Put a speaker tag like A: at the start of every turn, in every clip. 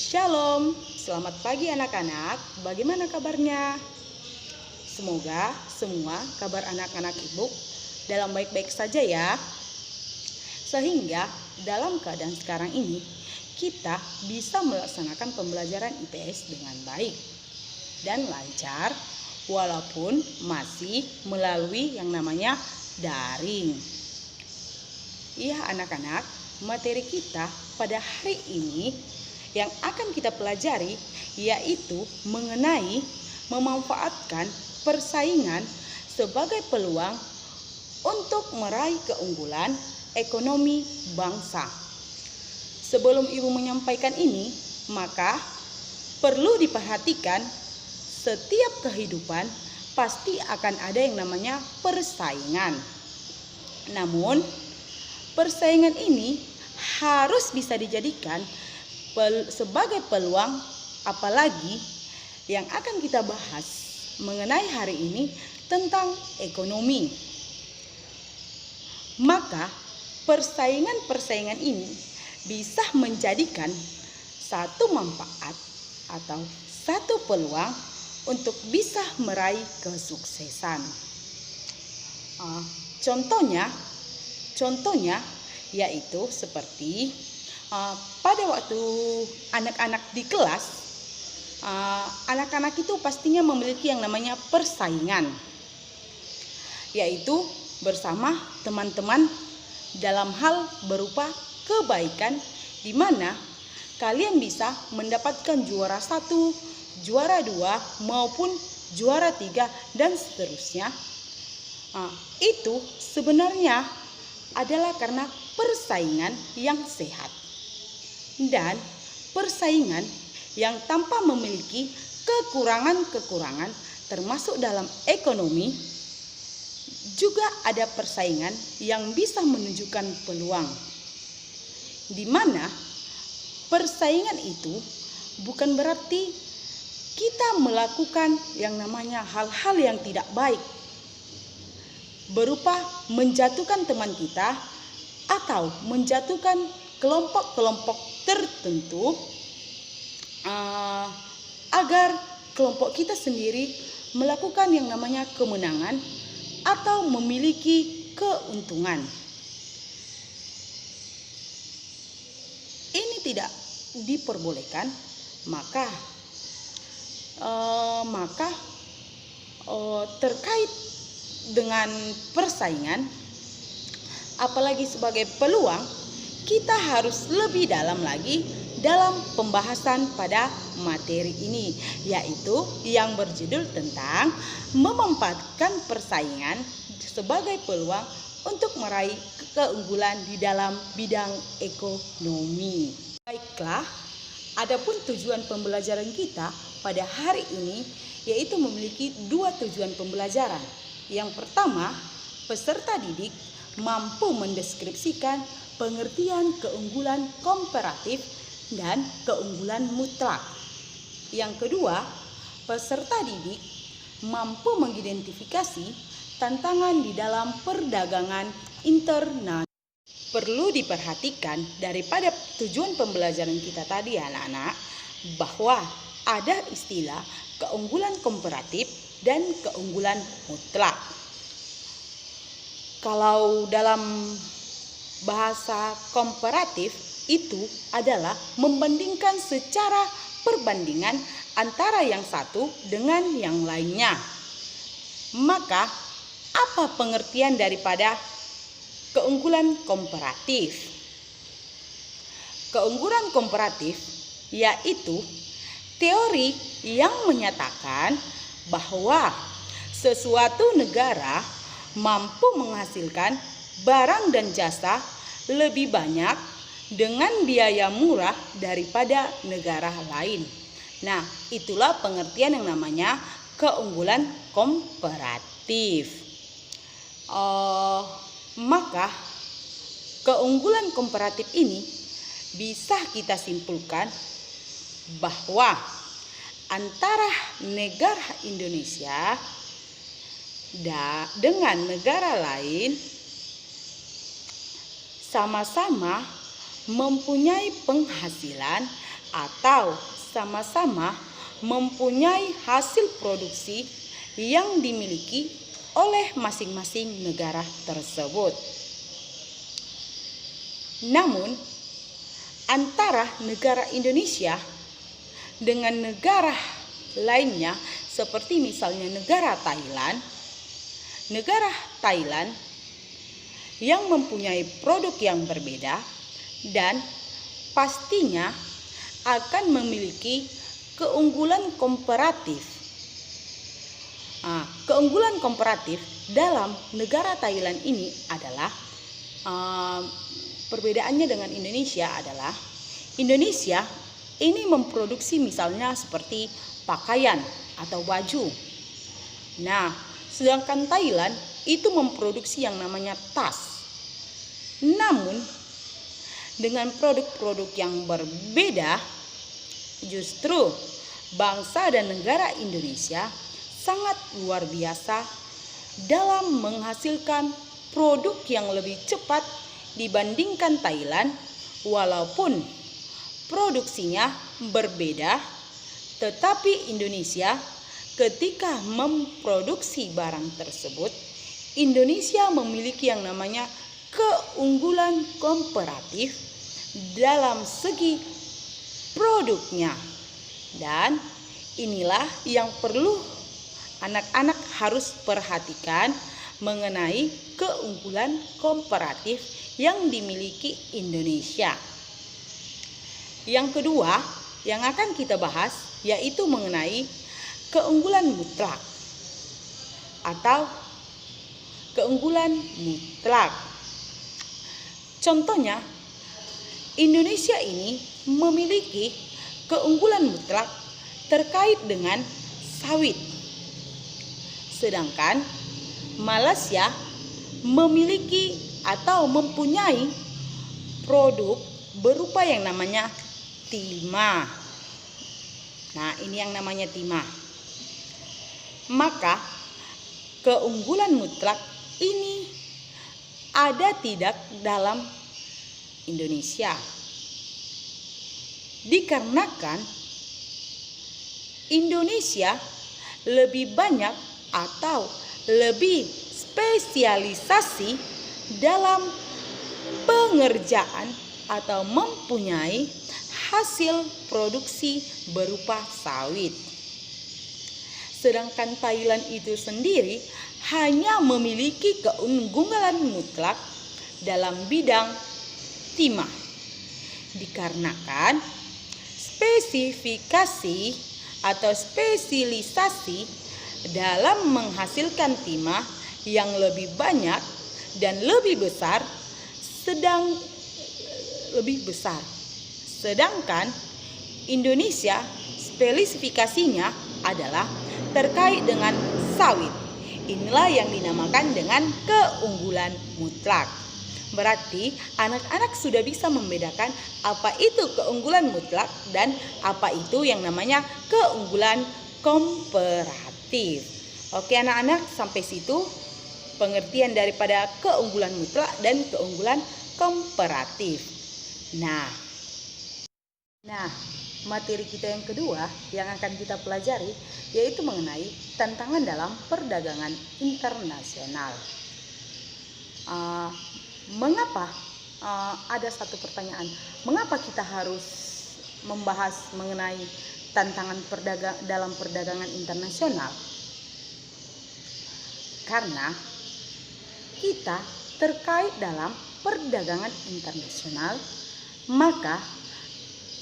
A: Shalom, selamat pagi anak-anak. Bagaimana kabarnya? Semoga semua kabar anak-anak ibu dalam baik-baik saja ya. Sehingga dalam keadaan sekarang ini kita bisa melaksanakan pembelajaran IPS dengan baik dan lancar walaupun masih melalui yang namanya daring. Iya anak-anak, materi kita pada hari ini yang akan kita pelajari yaitu mengenai memanfaatkan persaingan sebagai peluang untuk meraih keunggulan ekonomi bangsa. Sebelum ibu menyampaikan ini, maka perlu diperhatikan setiap kehidupan pasti akan ada yang namanya persaingan. Namun, persaingan ini harus bisa dijadikan sebagai peluang, apalagi yang akan kita bahas mengenai hari ini tentang ekonomi. Maka persaingan-persaingan ini bisa menjadikan satu manfaat atau satu peluang untuk bisa meraih kesuksesan. Contohnya yaitu seperti pada waktu anak-anak di kelas, anak-anak itu pastinya memiliki yang namanya persaingan, yaitu bersama teman-teman dalam hal berupa kebaikan, di mana kalian bisa mendapatkan juara 1, juara 2 maupun juara 3 dan seterusnya. Itu sebenarnya adalah karena persaingan yang sehat dan persaingan yang tanpa memiliki kekurangan-kekurangan termasuk dalam ekonomi. Juga ada persaingan yang bisa menunjukkan peluang, di mana persaingan itu bukan berarti kita melakukan yang namanya hal-hal yang tidak baik, berupa menjatuhkan teman kita atau menjatuhkan kelompok-kelompok tertentu agar kelompok kita sendiri melakukan yang namanya kemenangan atau memiliki keuntungan. Ini tidak diperbolehkan, maka terkait dengan persaingan, apalagi sebagai peluang, kita harus lebih dalam lagi dalam pembahasan pada materi ini, yaitu yang berjudul tentang memanfaatkan persaingan sebagai peluang untuk meraih keunggulan di dalam bidang ekonomi. Baiklah, adapun tujuan pembelajaran kita pada hari ini yaitu memiliki 2 tujuan pembelajaran. Yang pertama, peserta didik mampu mendeskripsikan pengertian keunggulan komparatif dan keunggulan mutlak. Yang kedua, peserta didik mampu mengidentifikasi tantangan di dalam perdagangan internasional. Perlu diperhatikan daripada tujuan pembelajaran kita tadi anak-anak, bahwa ada istilah keunggulan komparatif dan keunggulan mutlak. Kalau dalam bahasa komparatif itu adalah membandingkan secara perbandingan antara yang satu dengan yang lainnya. Maka apa pengertian daripada keunggulan komparatif? Keunggulan komparatif yaitu teori yang menyatakan bahwa sesuatu negara mampu menghasilkan barang dan jasa lebih banyak dengan biaya murah daripada negara lain. Nah, itulah pengertian yang namanya keunggulan komparatif. Maka keunggulan komparatif ini bisa kita simpulkan bahwa antara negara Indonesia dengan negara lain sama-sama mempunyai penghasilan atau sama-sama mempunyai hasil produksi yang dimiliki oleh masing-masing negara tersebut. Namun, antara negara Indonesia dengan negara lainnya seperti misalnya negara Thailand yang mempunyai produk yang berbeda dan pastinya akan memiliki keunggulan komparatif. Keunggulan komparatif dalam negara Thailand ini adalah perbedaannya dengan Indonesia adalah Indonesia ini memproduksi misalnya seperti pakaian atau baju. Nah, sedangkan Thailand itu memproduksi yang namanya tas. Namun, dengan produk-produk yang berbeda, justru bangsa dan negara Indonesia sangat luar biasa dalam menghasilkan produk yang lebih cepat dibandingkan Thailand, walaupun produksinya berbeda, tetapi Indonesia ketika memproduksi barang tersebut, Indonesia memiliki yang namanya keunggulan komparatif dalam segi produknya. Dan inilah yang perlu anak-anak harus perhatikan mengenai keunggulan komparatif yang dimiliki Indonesia. Yang kedua yang akan kita bahas yaitu mengenai keunggulan mutlak atau keunggulan mutlak. Contohnya, Indonesia ini memiliki keunggulan mutlak terkait dengan sawit. Sedangkan Malaysia memiliki atau mempunyai produk berupa yang namanya timah. Nah, ini yang namanya timah. Maka keunggulan mutlak ini ada tidak dalam Indonesia. Dikarenakan Indonesia lebih banyak atau lebih spesialisasi dalam pengerjaan atau mempunyai hasil produksi berupa sawit. Sedangkan Thailand itu sendiri hanya memiliki keunggulan mutlak dalam bidang timah. Dikarenakan spesifikasi atau spesialisasi dalam menghasilkan timah yang lebih banyak dan lebih besar, sedangkan Indonesia spesifikasinya adalah terkait dengan sawit. Inilah yang dinamakan dengan keunggulan mutlak. Berarti anak-anak sudah bisa membedakan apa itu keunggulan mutlak dan apa itu yang namanya keunggulan komparatif. Oke anak-anak, sampai situ pengertian daripada keunggulan mutlak dan keunggulan komparatif. Nah, materi kita yang kedua yang akan kita pelajari yaitu mengenai tantangan dalam perdagangan internasional. Mengapa ada satu pertanyaan, mengapa kita harus membahas mengenai tantangan dalam perdagangan internasional? Karena kita terkait dalam perdagangan internasional, maka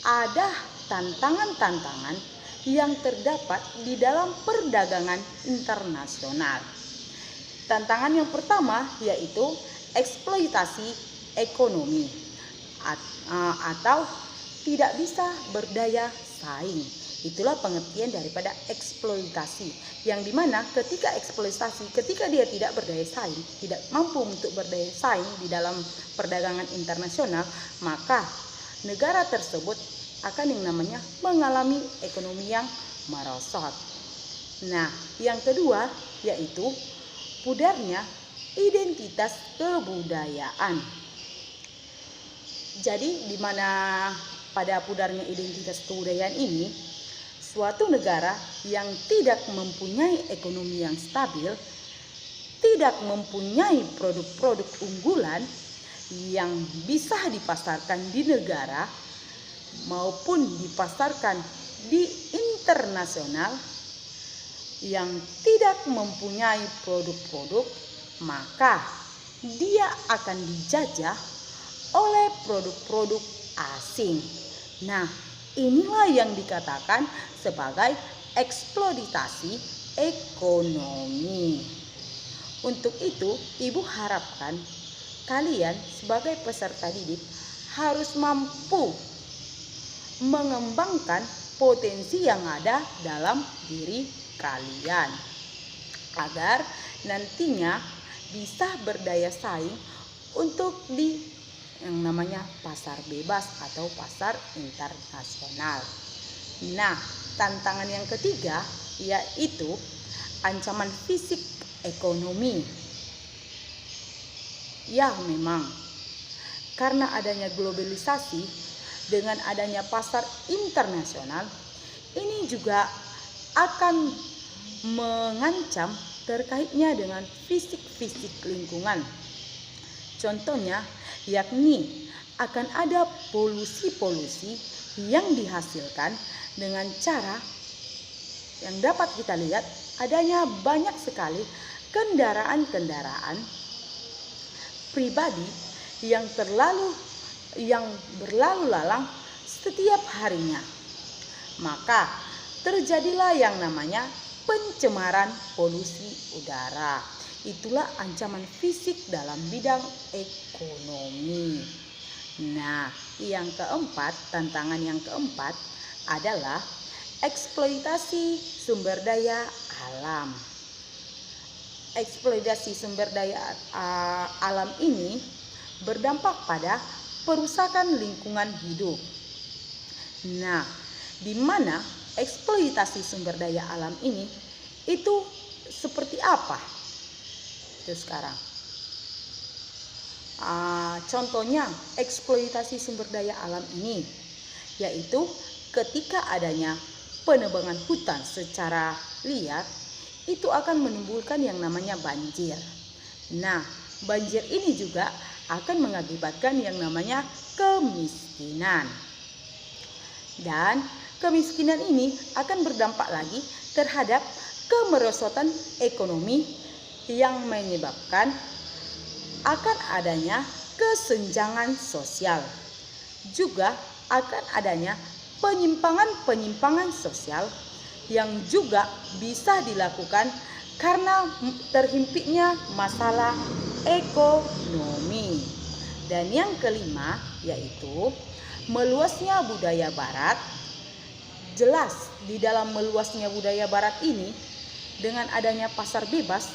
A: ada tantangan-tantangan yang terdapat di dalam perdagangan internasional. Tantangan yang pertama yaitu eksploitasi ekonomi atau tidak bisa berdaya saing. Itulah pengertian daripada eksploitasi, yang dimana ketika eksploitasi, ketika dia tidak berdaya saing, tidak mampu untuk berdaya saing di dalam perdagangan internasional, maka negara tersebut akan yang namanya mengalami ekonomi yang merosot. Nah, yang kedua yaitu pudarnya identitas kebudayaan. Jadi di mana pada pudarnya identitas kebudayaan ini, suatu negara yang tidak mempunyai ekonomi yang stabil, tidak mempunyai produk-produk unggulan yang bisa dipasarkan di negara maupun dipasarkan di internasional, yang tidak mempunyai produk-produk, maka dia akan dijajah oleh produk-produk asing. Nah, inilah yang dikatakan sebagai eksploitasi ekonomi. Untuk itu, Ibu harapkan kalian sebagai peserta didik harus mampu mengembangkan potensi yang ada dalam diri kalian agar nantinya bisa berdaya saing untuk di yang namanya pasar bebas atau pasar internasional. Nah, tantangan yang ketiga yaitu ancaman fisik ekonomi. Ya, memang karena adanya globalisasi dengan adanya pasar internasional, ini juga akan mengancam terkaitnya dengan fisik lingkungan. Contohnya yakni akan ada polusi-polusi yang dihasilkan dengan cara yang dapat kita lihat adanya banyak sekali kendaraan-kendaraan pribadi yang berlalu lalang setiap harinya. Maka terjadilah yang namanya pencemaran polusi udara. Itulah ancaman fisik dalam bidang ekonomi. Nah, tantangan yang keempat adalah eksploitasi sumber daya alam. Eksploitasi sumber daya alam ini berdampak pada perusakan lingkungan hidup. Nah, di mana eksploitasi sumber daya alam ini itu seperti apa? Itu sekarang. Contohnya eksploitasi sumber daya alam ini yaitu ketika adanya penebangan hutan secara liar, itu akan menimbulkan yang namanya banjir. Nah, banjir ini juga akan mengakibatkan yang namanya kemiskinan. Dan kemiskinan ini akan berdampak lagi terhadap kemerosotan ekonomi yang menyebabkan akan adanya kesenjangan sosial. Juga akan adanya penyimpangan sosial yang juga bisa dilakukan karena terhimpitnya masalah ekonomi. Dan yang kelima yaitu meluasnya budaya barat. Jelas di dalam meluasnya budaya barat ini dengan adanya pasar bebas,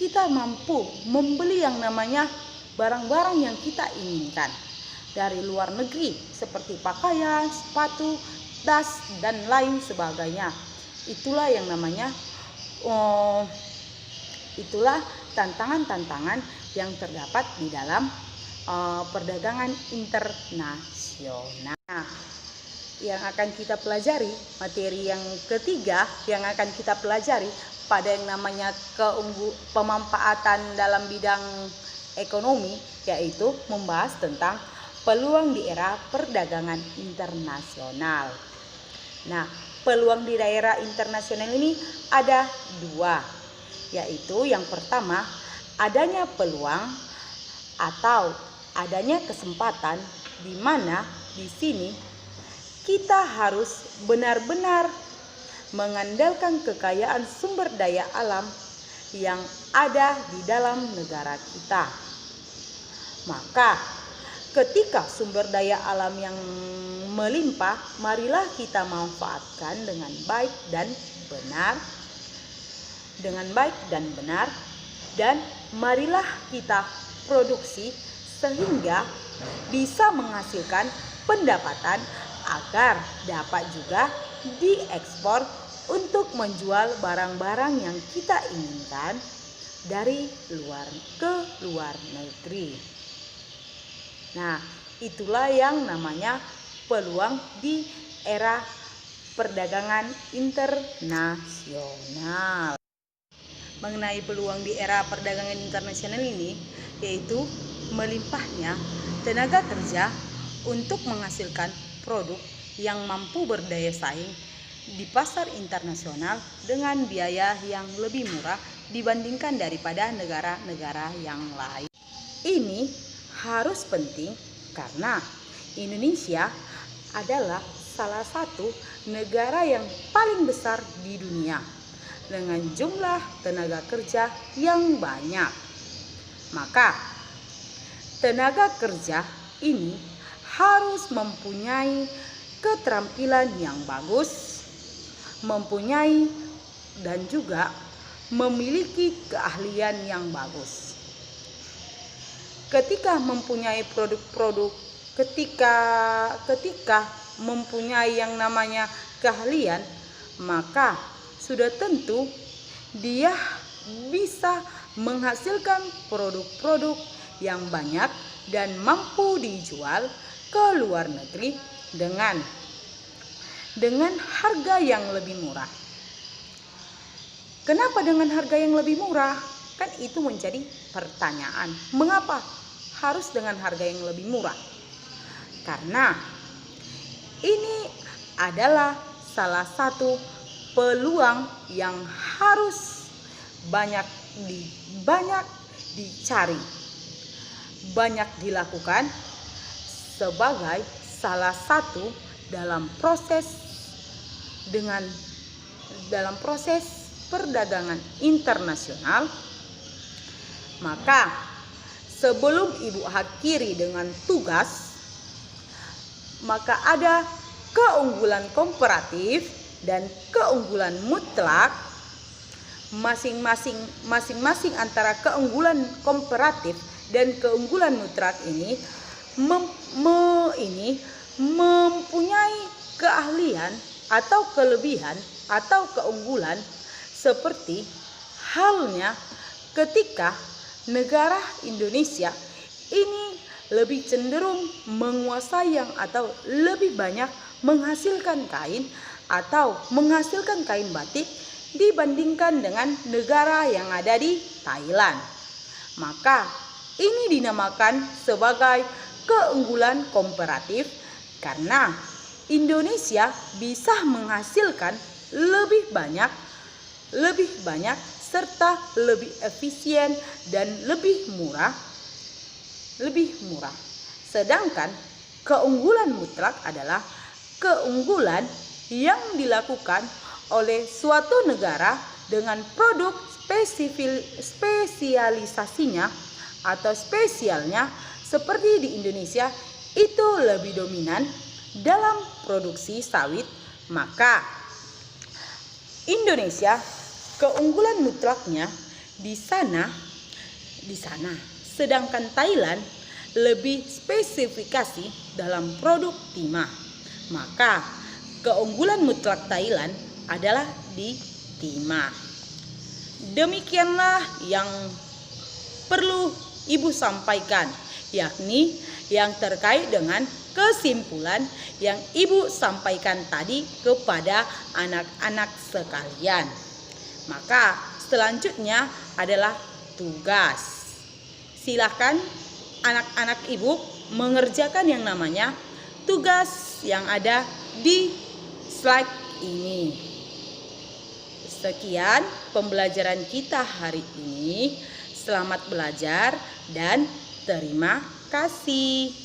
A: kita mampu membeli yang namanya barang-barang yang kita inginkan dari luar negeri seperti pakaian, sepatu, tas dan lain sebagainya. Itulah yang namanya itulah tantangan-tantangan yang terdapat di dalam perdagangan internasional. Yang akan kita pelajari, materi yang ketiga yang akan kita pelajari pada yang namanya pemanfaatan dalam bidang ekonomi, yaitu membahas tentang peluang di era perdagangan internasional. Nah, peluang di daerah internasional ini ada dua, yaitu yang pertama adanya peluang atau adanya kesempatan di mana di sini kita harus benar-benar mengandalkan kekayaan sumber daya alam yang ada di dalam negara kita. Maka ketika sumber daya alam yang melimpah, marilah kita manfaatkan dengan baik dan benar, dan marilah kita produksi sehingga bisa menghasilkan pendapatan agar dapat juga diekspor untuk menjual barang-barang yang kita inginkan dari luar negeri. Nah, itulah yang namanya peluang di era perdagangan internasional. Mengenai peluang di era perdagangan internasional ini, yaitu melimpahnya tenaga kerja untuk menghasilkan produk yang mampu berdaya saing di pasar internasional dengan biaya yang lebih murah dibandingkan daripada negara-negara yang lain. Ini harus penting karena Indonesia adalah salah satu negara yang paling besar di dunia dengan jumlah tenaga kerja yang banyak. Maka tenaga kerja ini harus mempunyai keterampilan yang bagus, mempunyai dan juga memiliki keahlian yang bagus. Ketika mempunyai produk-produk, ketika mempunyai yang namanya keahlian, maka sudah tentu dia bisa menghasilkan produk-produk yang banyak dan mampu dijual ke luar negeri dengan harga yang lebih murah. Kenapa dengan harga yang lebih murah? Kan itu menjadi pertanyaan. Mengapa harus dengan harga yang lebih murah? Karena ini adalah salah satu peluang yang harus banyak dicari, banyak dilakukan sebagai salah satu dalam proses perdagangan internasional. Maka sebelum Ibu akhiri dengan tugas, maka ada keunggulan komparatif dan keunggulan mutlak. Masing-masing antara keunggulan komparatif dan keunggulan mutlak ini mempunyai keahlian atau kelebihan atau keunggulan, seperti halnya ketika negara Indonesia ini lebih cenderung menguasai atau lebih banyak menghasilkan kain atau menghasilkan kain batik dibandingkan dengan negara yang ada di Thailand. Maka ini dinamakan sebagai keunggulan komparatif karena Indonesia bisa menghasilkan lebih banyak serta lebih efisien dan lebih murah. Sedangkan keunggulan mutlak adalah keunggulan yang dilakukan oleh suatu negara dengan produk spesialisasinya atau spesialnya, seperti di Indonesia itu lebih dominan dalam produksi sawit. Maka Indonesia keunggulan mutlaknya di sana. Sedangkan Thailand lebih spesifikasi dalam produk timah. Maka keunggulan mutlak Thailand adalah di timah. Demikianlah yang perlu Ibu sampaikan, yakni yang terkait dengan kesimpulan yang Ibu sampaikan tadi kepada anak-anak sekalian. Maka selanjutnya adalah tugas. Silakan anak-anak Ibu mengerjakan yang namanya tugas yang ada di slide ini. Sekian pembelajaran kita hari ini. Selamat belajar dan terima kasih.